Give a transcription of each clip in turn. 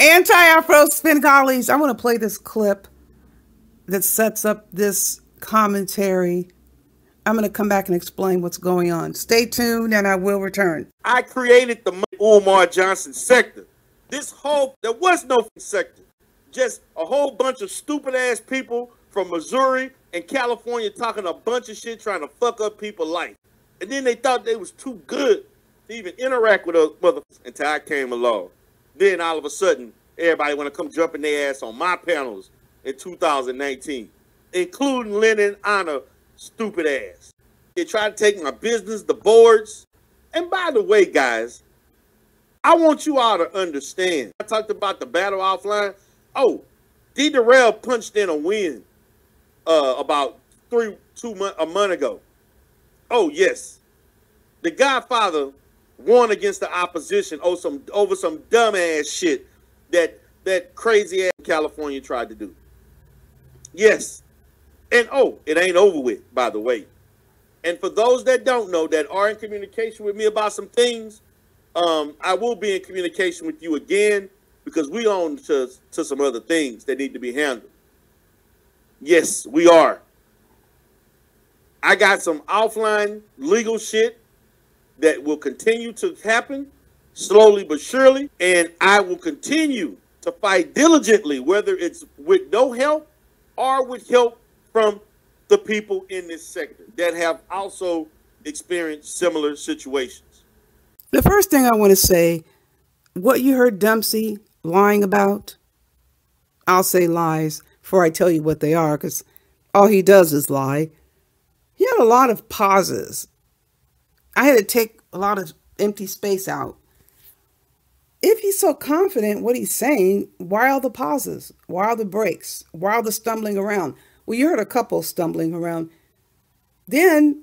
Anti-Afro Svengalis. I want to play this clip that sets up this commentary. I'm going to come back and explain what's going on. Stay tuned and I will return. I created the Umar Johnson sector. There was no sector. Just a whole bunch of stupid ass people from Missouri and California talking a bunch of shit trying to fuck up people's life. And then they thought they was too good to even interact with those motherfuckers until I came along. Then all of a sudden, everybody want to come jumping their ass on my panels in 2019, including Lennon Honor, stupid ass. They tried to take my business, the boards. And by the way, guys, I want you all to understand. I talked about the battle offline. Oh, D. Darrell punched in a win about a month ago. Oh, yes. The Godfather won against the opposition over some dumbass shit that crazy ass California tried to do. Yes. And it ain't over with, by the way. And for those that don't know, that are in communication with me about some things, I will be in communication with you again because we on to some other things that need to be handled. Yes, we are. I got some offline legal shit that will continue to happen slowly but surely. And I will continue to fight diligently, whether it's with no help or with help from the people in this sector that have also experienced similar situations. The first thing I want to say, what you heard Dempsey lying about, I'll say lies before I tell you what they are, because all he does is lie. He had a lot of pauses. I had to take a lot of empty space out. If he's so confident what he's saying, why all the pauses? Why all the breaks? Why all the stumbling around? Well, you heard a couple stumbling around. Then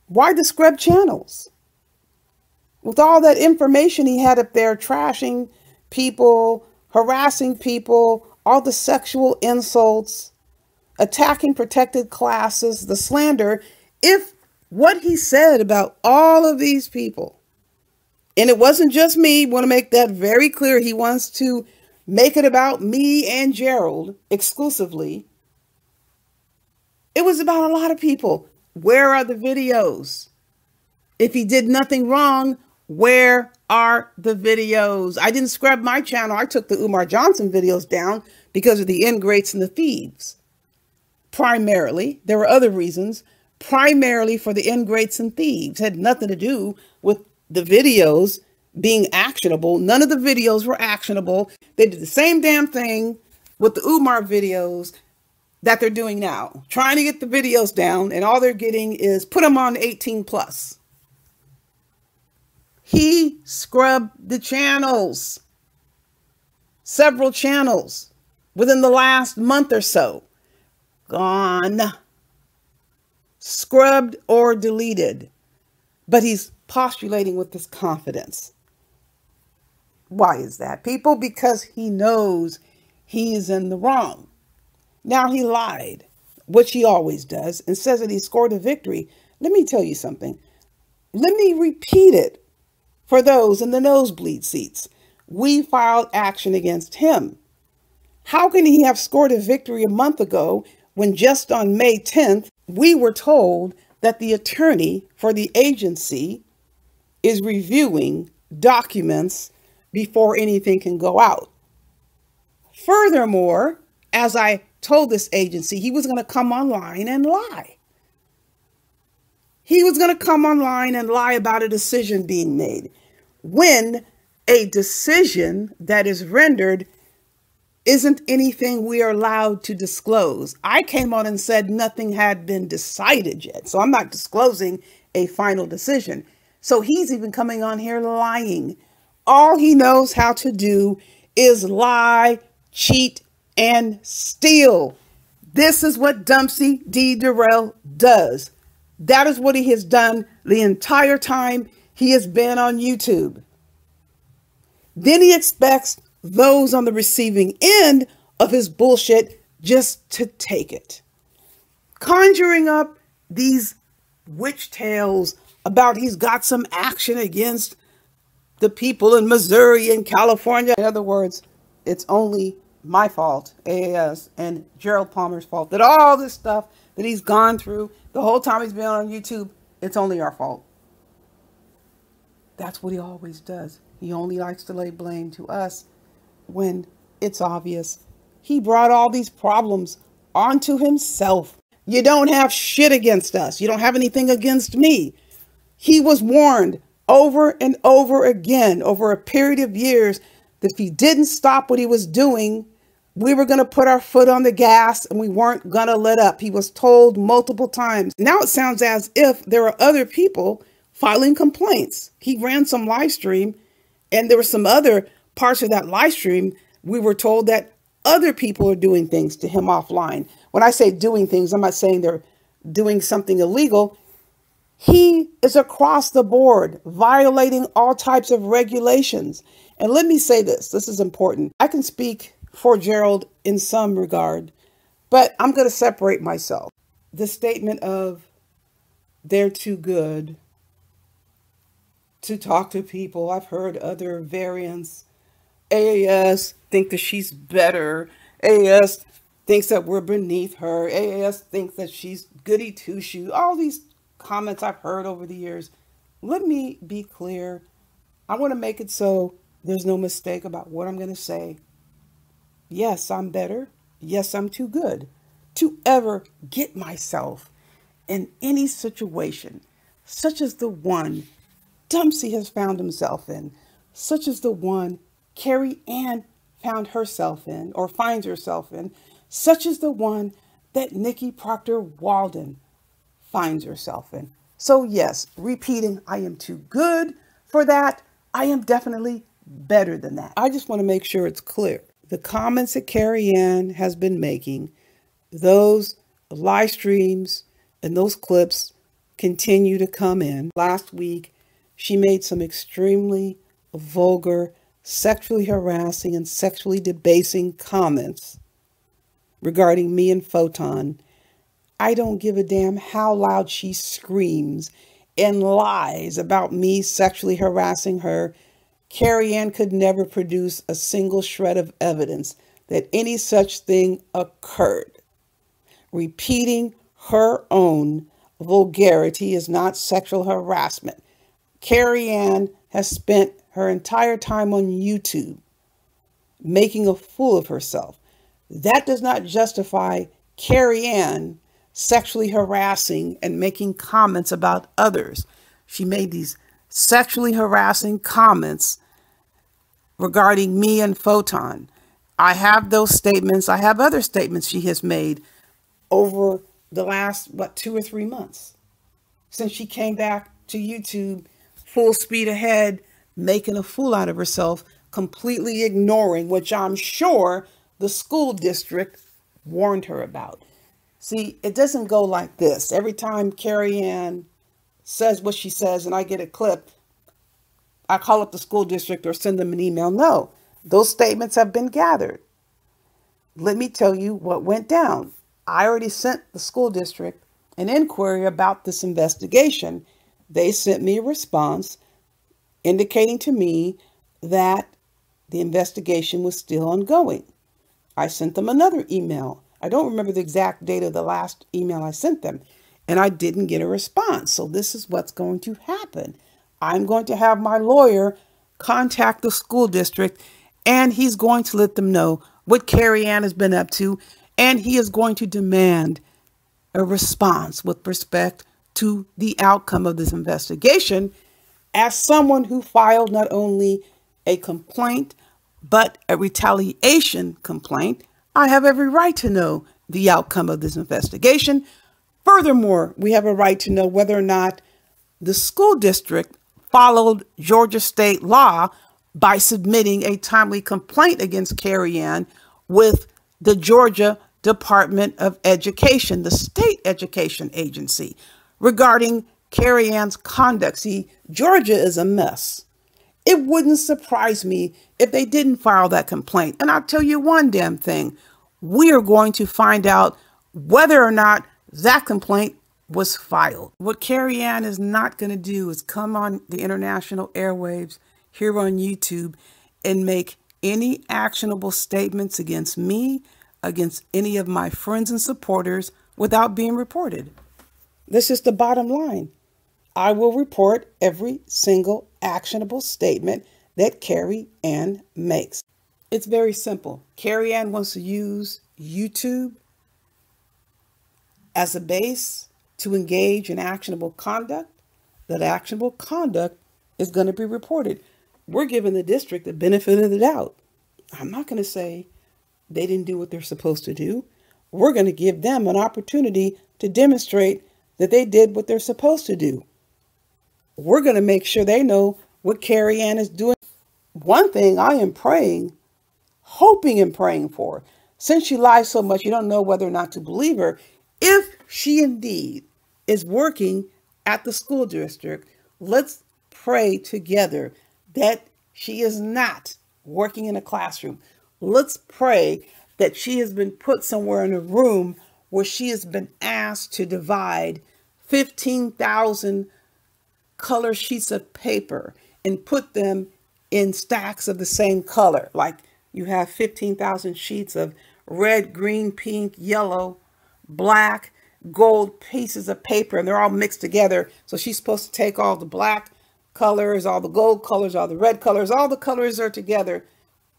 why the scrub channels? With all that information he had up there, trashing people, harassing people, all the sexual insults, attacking protected classes, the slander, if what he said about all of these people, and it wasn't just me, want to make that very clear. He wants to make it about me and Gerald exclusively. It was about a lot of people. Where are the videos? If he did nothing wrong, where are the videos? I didn't scrub my channel. I took the Umar Johnson videos down because of the ingrates and the thieves. Primarily, there were other reasons, primarily for the ingrates and thieves. It had nothing to do with the videos being actionable. None of the videos were actionable. They did the same damn thing with the Umar videos that they're doing now, trying to get the videos down, and all they're getting is put them on 18 plus. He scrubbed the channels, several channels within the last month or so. Gone, scrubbed or deleted, but he's postulating with this confidence. Why is that, people? Because he knows he is in the wrong. Now he lied, which he always does, and says that he scored a victory. Let me tell you something. Let me repeat it for those in the nosebleed seats. We filed action against him. How can he have scored a victory a month ago when just on May 10th, we were told that the attorney for the agency is reviewing documents before anything can go out? Furthermore, as I told this agency, he was going to come online and lie. He was going to come online and lie about a decision being made, when a decision that is rendered isn't anything we are allowed to disclose. I came on and said nothing had been decided yet, so I'm not disclosing a final decision. So he's even coming on here lying. All he knows how to do is lie, cheat, and steal. This is what Dempsey D. Darrell does. That is what he has done the entire time he has been on YouTube. Then he expects those on the receiving end of his bullshit just to take it. Conjuring up these witch tales about he's got some action against the people in Missouri and California. In other words, it's only my fault, AAS, and Gerald Palmer's fault, that all this stuff that he's gone through the whole time he's been on YouTube, it's only our fault. That's what he always does. He only likes to lay blame to us when it's obvious he brought all these problems onto himself. You don't have shit against us. You don't have anything against me. He was warned over and over again over a period of years that if he didn't stop what he was doing, we were going to put our foot on the gas and we weren't going to let up. He was told multiple times. Now it sounds as if there are other people filing complaints. He ran some live stream, and there were some other parts of that live stream. We were told that other people are doing things to him offline. When I say doing things, I'm not saying they're doing something illegal. He is across the board violating all types of regulations. And let me say this. This is important. I can speak for Gerald in some regard, but I'm going to separate myself. The statement of they're too good to talk to people. I've heard other variants. AAS think that she's better. AAS thinks that we're beneath her. AAS thinks that she's goody two-shoe. All these comments I've heard over the years. Let me be clear. I want to make it so there's no mistake about what I'm going to say. Yes, I'm better. Yes, I'm too good to ever get myself in any situation such as the one Dempsey has found himself in, such as the one Carrie Ann found herself in or finds herself in, such as the one that Nikki Proctor Walden finds herself in. So yes, repeating, I am too good for that. I am definitely better than that. I just want to make sure it's clear. The comments that Carrie Ann has been making, those live streams and those clips continue to come in. Last week, she made some extremely vulgar, sexually harassing and sexually debasing comments regarding me and Photon. I don't give a damn how loud she screams and lies about me sexually harassing her. Carrie Ann could never produce a single shred of evidence that any such thing occurred. Repeating her own vulgarity is not sexual harassment. Carrie Ann has spent her entire time on YouTube making a fool of herself. That does not justify Carrie Ann sexually harassing and making comments about others. She made these sexually harassing comments regarding me and Photon. I have those statements. I have other statements she has made over the last, 2 or 3 months since she came back to YouTube full speed ahead, making a fool out of herself, completely ignoring, which I'm sure the school district warned her about. See, it doesn't go like this. Every time Carrie Ann says what she says and I get a clip, I call up the school district or send them an email. No, those statements have been gathered. Let me tell you what went down. I already sent the school district an inquiry about this investigation. They sent me a response indicating to me that the investigation was still ongoing. I sent them another email. I don't remember the exact date of the last email I sent them, and I didn't get a response. So this is what's going to happen. I'm going to have my lawyer contact the school district, and he's going to let them know what Carrie Ann has been up to, and he is going to demand a response with respect to the outcome of this investigation. As someone who filed not only a complaint, but a retaliation complaint, I have every right to know the outcome of this investigation. Furthermore, we have a right to know whether or not the school district followed Georgia state law by submitting a timely complaint against Carrie Ann with the Georgia Department of Education, the state education agency, regarding Carrie Ann's conduct. See, Georgia is a mess. It wouldn't surprise me if they didn't file that complaint. And I'll tell you one damn thing. We are going to find out whether or not that complaint was filed. What Carrie Ann is not going to do is come on the international airwaves here on YouTube and make any actionable statements against me, against any of my friends and supporters without being reported. This is the bottom line. I will report every single actionable statement that Carrie Ann makes. It's very simple. Carrie Ann wants to use YouTube as a base to engage in actionable conduct. That actionable conduct is going to be reported. We're giving the district the benefit of the doubt. I'm not going to say they didn't do what they're supposed to do. We're going to give them an opportunity to demonstrate that they did what they're supposed to do. We're going to make sure they know what Carrie Ann is doing. One thing I am praying, hoping and praying for, since she lies so much, you don't know whether or not to believe her. If she indeed is working at the school district, let's pray together that she is not working in a classroom. Let's pray that she has been put somewhere in a room where she has been asked to divide 15,000 color sheets of paper and put them in stacks of the same color. Like you have 15,000 sheets of red, green, pink, yellow, black, gold pieces of paper, and they're all mixed together. So she's supposed to take all the black colors, all the gold colors, all the red colors, all the colors are together,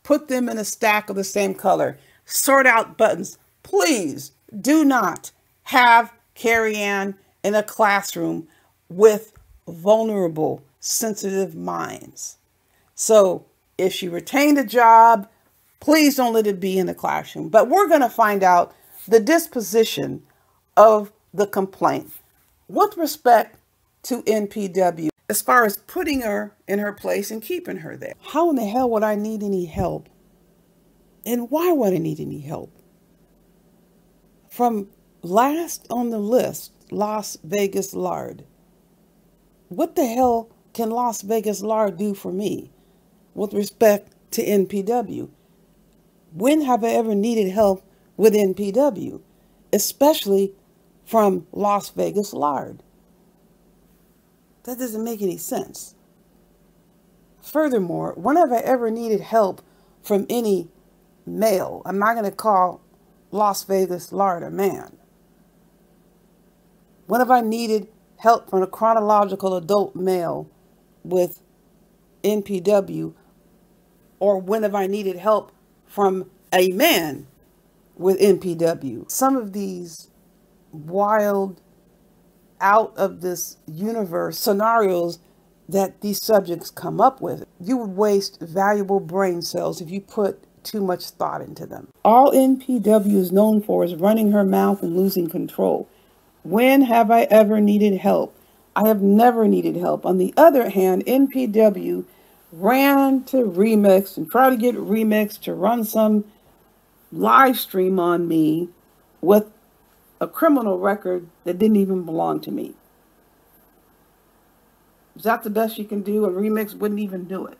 put them in a stack of the same color, sort out buttons. Please do not have Carrie Ann in a classroom with vulnerable, sensitive minds. So if she retained a job, please don't let it be in the classroom. But we're going to find out the disposition of the complaint with respect to NPW as far as putting her in her place and keeping her there. How in the hell would I need any help? And why would I need any help? From last on the list, Las Vegas Lard. What the hell can Las Vegas Lard do for me with respect to NPW? When have I ever needed help with NPW, especially from Las Vegas Lard? That doesn't make any sense. Furthermore, when have I ever needed help from any male? I'm not going to call Las Vegas Lard a man. When have I needed help from a chronological adult male with NPW? Or when have I needed help from a man with NPW? Some of these wild, out of this universe scenarios that these subjects come up with, you would waste valuable brain cells if you put too much thought into them. All NPW is known for is running her mouth and losing control. When have I ever needed help? I have never needed help. On the other hand, NPW ran to Remix and tried to get Remix to run some live stream on me with a criminal record that didn't even belong to me. Is that the best you can do? A Remix wouldn't even do it.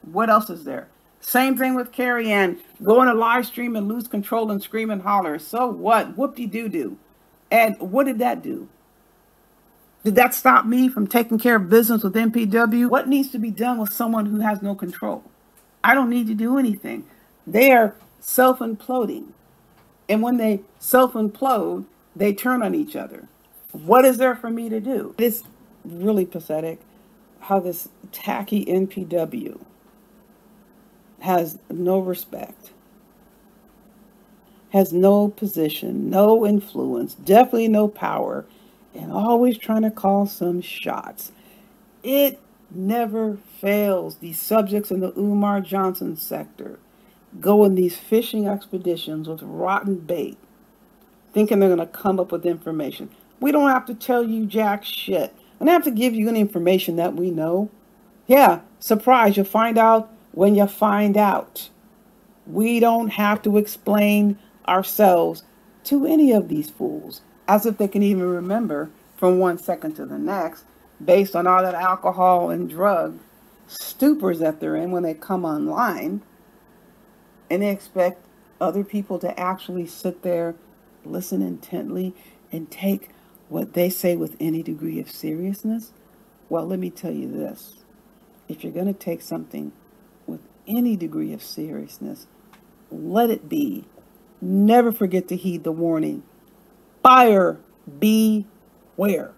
What else is there? Same thing with Carrie Ann. Go on a live stream and lose control and scream and holler. So what? Whoop-de-doo-doo. And what did that do? Did that stop me from taking care of business with NPW? What needs to be done with someone who has no control? I don't need to do anything. They are self-imploding. And when they self-implode, they turn on each other. What is there for me to do? It's really pathetic how this tacky NPW has no respect, has no position, no influence, definitely no power, and always trying to call some shots. It never fails. These subjects in the Umar Johnson sector go on these fishing expeditions with rotten bait, thinking they're going to come up with information. We don't have to tell you jack shit. I don't have to give you any information that we know. Yeah, surprise, you'll find out when you find out. We don't have to explain ourselves to any of these fools, as if they can even remember from 1 second to the next, based on all that alcohol and drug stupors that they're in when they come online, and they expect other people to actually sit there, listen intently, and take what they say with any degree of seriousness. Well, let me tell you this. If you're going to take something with any degree of seriousness, let it be. Never forget to heed the warning. Buyer beware.